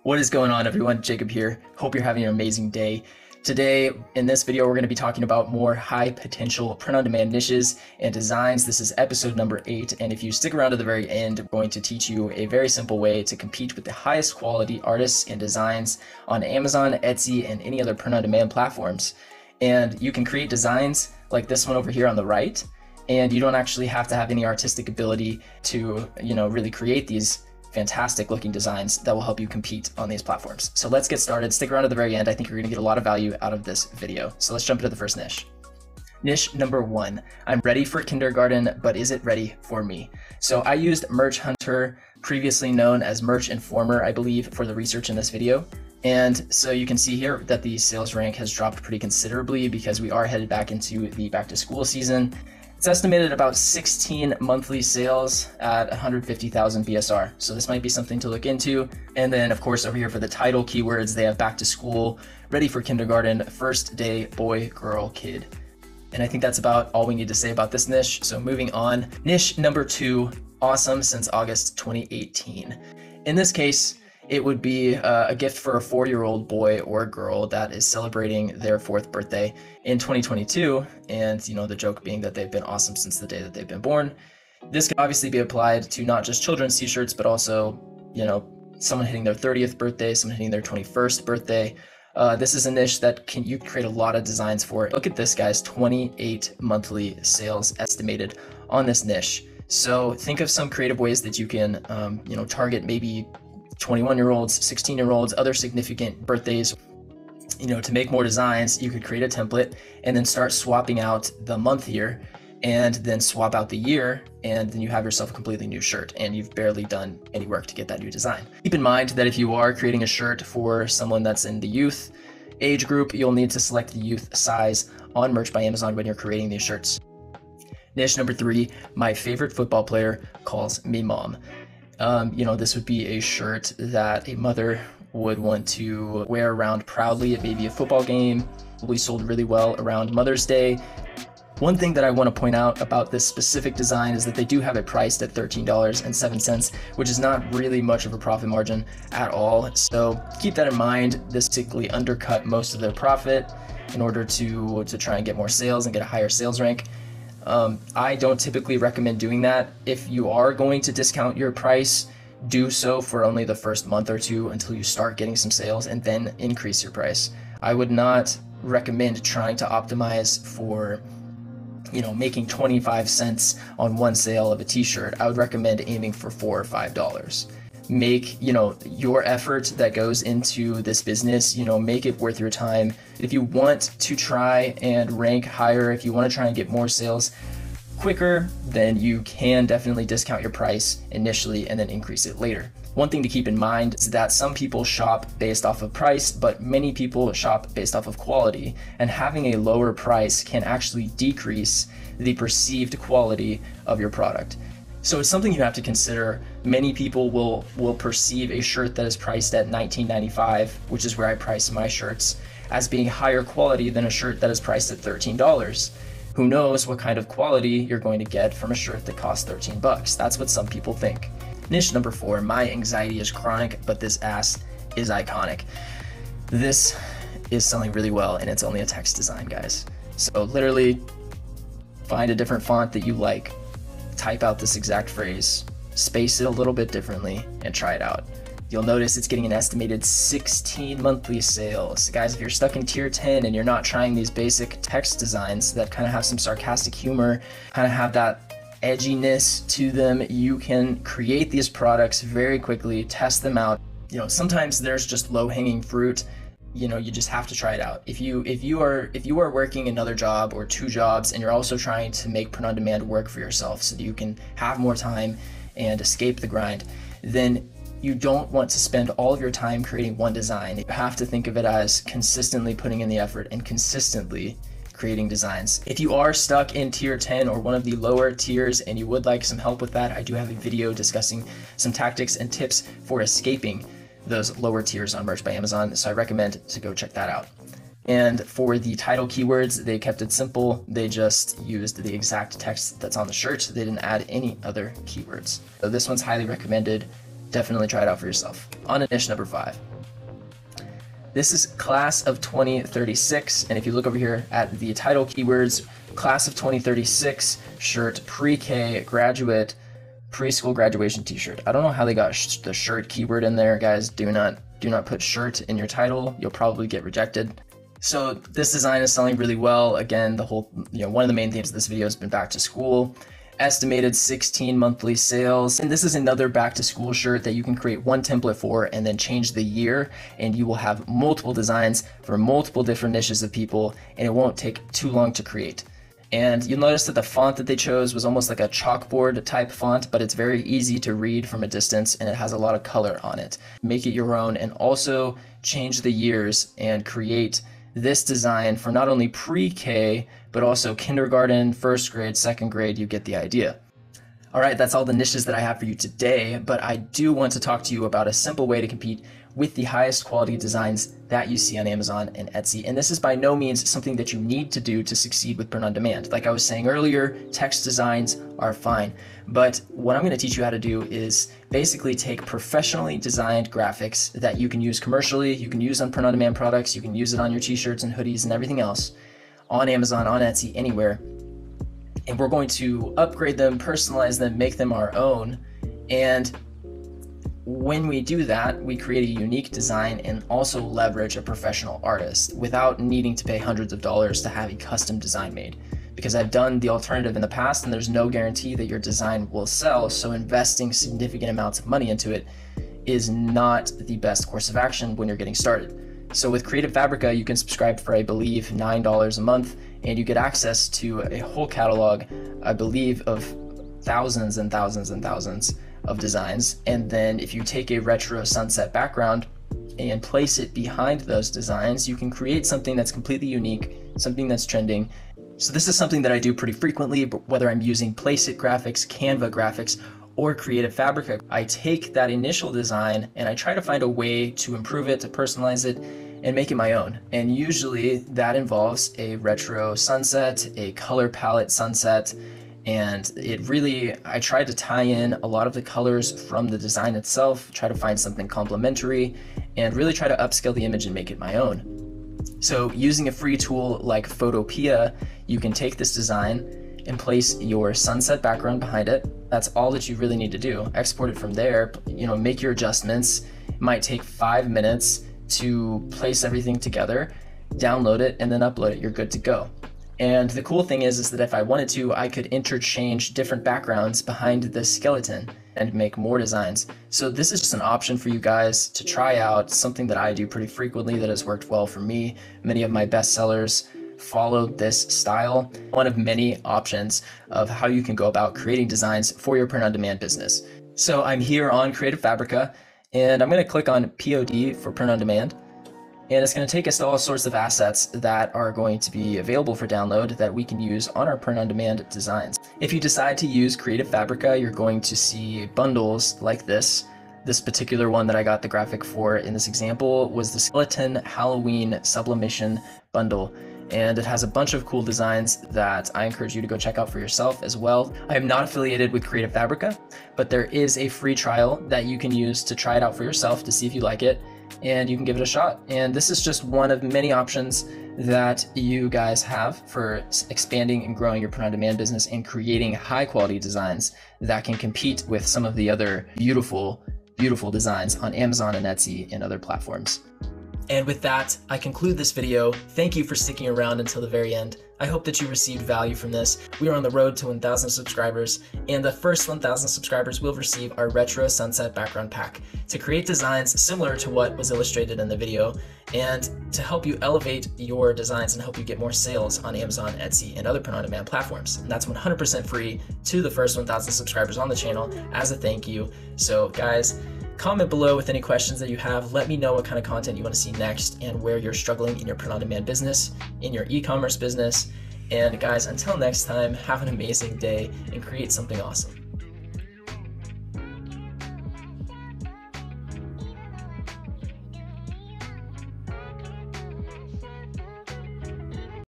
What is going on, everyone? Jacob here. Hope you're having an amazing day. Today, in this video, we're going to be talking about more high potential print-on-demand niches and designs. This is episode number 8, and if you stick around to the very end, I'm going to teach you a very simple way to compete with the highest quality artists and designs on Amazon, Etsy, and any other print-on-demand platforms. And you can create designs like this one over here on the right, and you don't actually have to have any artistic ability to, really create these fantastic looking designs that will help you compete on these platforms. So let's get started. Stick around to the very end. I think you're going to get a lot of value out of this video. So let's jump into the first niche. Niche number 1, I'm ready for kindergarten, but is it ready for me? So I used Merch Hunter, previously known as Merch Informer, I believe, for the research in this video. And so you can see here that the sales rank has dropped pretty considerably because we are headed back into the back to school season. It's estimated about 16 monthly sales at 150,000 BSR. So this might be something to look into. And then of course over here for the title keywords, they have back to school, ready for kindergarten, first day, boy, girl, kid. And I think that's about all we need to say about this niche. So moving on, niche number 2, awesome since August 2018. In this case, it would be a gift for a 4-year-old boy or girl that is celebrating their 4th birthday in 2022. And, the joke being that they've been awesome since the day that they've been born. This can obviously be applied to not just children's t-shirts, but also, someone hitting their 30th birthday, someone hitting their 21st birthday. This is a niche that you can create a lot of designs for. Look at this, guys, 28 monthly sales estimated on this niche. So think of some creative ways that you can, target maybe 21-year-olds, 16-year-olds, other significant birthdays. To make more designs, you could create a template and then start swapping out the month here and then swap out the year, and then you have yourself a completely new shirt and you've barely done any work to get that new design. Keep in mind that if you are creating a shirt for someone that's in the youth age group, you'll need to select the youth size on Merch by Amazon when you're creating these shirts. Niche number 3, my favorite football player calls me mom. This would be a shirt that a mother would want to wear around proudly at maybe a football game. Probably sold really well around Mother's Day. One thing that I want to point out about this specific design is that they do have it priced at $13.07, which is not really much of a profit margin at all. So keep that in mind. This typically undercut most of their profit in order to try and get more sales and get a higher sales rank. I don't typically recommend doing that. If you are going to discount your price, do so for only the first month or two until you start getting some sales and then increase your price. I would not recommend trying to optimize for, making 25 cents on one sale of a t-shirt. I would recommend aiming for $4 or $5. Make, your effort that goes into this business, make it worth your time. If you want to try and rank higher, if you want to try and get more sales quicker, then you can definitely discount your price initially and then increase it later. One thing to keep in mind is that some people shop based off of price, but many people shop based off of quality, and having a lower price can actually decrease the perceived quality of your product. So it's something you have to consider. Many people will perceive a shirt that is priced at $19.95, which is where I price my shirts, as being higher quality than a shirt that is priced at $13. Who knows what kind of quality you're going to get from a shirt that costs 13 bucks. That's what some people think. Niche number 4, my anxiety is chronic, but this ass is iconic. This is selling really well, and it's only a text design, guys. So literally find a different font that you like, type out this exact phrase, space it a little bit differently, and try it out. You'll notice it's getting an estimated 16 monthly sales. Guys, if you're stuck in tier 10 and you're not trying these basic text designs that kind of have some sarcastic humor, kind of have that edginess to them, you can create these products very quickly, test them out. Sometimes there's just low-hanging fruit. You just have to try it out. If you are working another job or 2 jobs and you're also trying to make print-on-demand work for yourself so that you can have more time and escape the grind, then you don't want to spend all of your time creating one design. You have to think of it as consistently putting in the effort and consistently creating designs. If you are stuck in tier 10 or one of the lower tiers and you would like some help with that, I do have a video discussing some tactics and tips for escaping those lower tiers on Merch by Amazon, so I recommend to go check that out. And for the title keywords, they kept it simple. They just used the exact text that's on the shirt. They didn't add any other keywords. So this one's highly recommended. Definitely try it out for yourself. On to niche number 5. This is class of 2036, and if you look over here at the title keywords, class of 2036 shirt, pre-K, graduate, preschool graduation t-shirt. I don't know how they got the shirt keyword in there, guys. Do not put shirt in your title. You'll probably get rejected. So this design is selling really well. Again, the whole, one of the main themes of this video has been back to school. Estimated 16 monthly sales. And this is another back to school shirt that you can create one template for and then change the year, and you will have multiple designs for multiple different niches of people, and it won't take too long to create. And you'll notice that the font that they chose was almost like a chalkboard type font, but it's very easy to read from a distance, and it has a lot of color on it. Make it your own, and also change the years and create this design for not only pre-K, but also kindergarten, first grade, second grade. You get the idea. All right, that's all the niches that I have for you today, but I do want to talk to you about a simple way to compete with the highest quality designs that you see on Amazon and Etsy. And this is by no means something that you need to do to succeed with print on demand. Like I was saying earlier, text designs are fine. But what I'm gonna teach you how to do is basically take professionally designed graphics that you can use commercially, you can use on print on demand products, you can use it on your t-shirts and hoodies and everything else, on Amazon, on Etsy, anywhere. And we're going to upgrade them, personalize them, make them our own. And when we do that, we create a unique design and also leverage a professional artist without needing to pay hundreds of dollars to have a custom design made. Because I've done the alternative in the past, and there's no guarantee that your design will sell, so investing significant amounts of money into it is not the best course of action when you're getting started. So with Creative Fabrica, you can subscribe for, I believe, $9 a month, and you get access to a whole catalog, I believe, of thousands and thousands and thousands of designs. And then if you take a retro sunset background and place it behind those designs, you can create something that's completely unique, something that's trending. So this is something that I do pretty frequently, but whether I'm using Placeit graphics, Canva graphics, or Creative Fabrica, I take that initial design and I try to find a way to improve it, to personalize it, and make it my own. And usually that involves a retro sunset, a color palette sunset, and I try to tie in a lot of the colors from the design itself, try to find something complementary, and really try to upscale the image and make it my own. So using a free tool like Photopea, you can take this design and place your sunset background behind it. That's all that you really need to do. Export it from there, make your adjustments. It might take 5 minutes to place everything together, download it, and then upload it. You're good to go. And the cool thing is that if I wanted to, I could interchange different backgrounds behind the skeleton and make more designs. So this is just an option for you guys to try out, something that I do pretty frequently that has worked well for me. Many of my best sellers followed this style. One of many options of how you can go about creating designs for your print-on-demand business. So I'm here on Creative Fabrica, and I'm going to click on POD for print on demand. And it's going to take us to all sorts of assets that are going to be available for download that we can use on our print-on-demand designs. If you decide to use Creative Fabrica, you're going to see bundles like this. This particular one that I got the graphic for in this example was the Skeleton Halloween Sublimation Bundle. And it has a bunch of cool designs that I encourage you to go check out for yourself as well. I am not affiliated with Creative Fabrica, but there is a free trial that you can use to try it out for yourself to see if you like it, and you can give it a shot. And this is just one of many options that you guys have for expanding and growing your print-on-demand business and creating high-quality designs that can compete with some of the other beautiful, beautiful designs on Amazon and Etsy and other platforms. And with that, I conclude this video. Thank you for sticking around until the very end. I hope that you received value from this. We are on the road to 1,000 subscribers, and the first 1,000 subscribers will receive our Retro Sunset Background Pack to create designs similar to what was illustrated in the video, and to help you elevate your designs and help you get more sales on Amazon, Etsy, and other print-on-demand platforms. And that's 100% free to the first 1,000 subscribers on the channel as a thank you. So guys, comment below with any questions that you have. Let me know what kind of content you want to see next and where you're struggling in your print-on-demand business, in your e-commerce business. And guys, until next time, have an amazing day and create something awesome.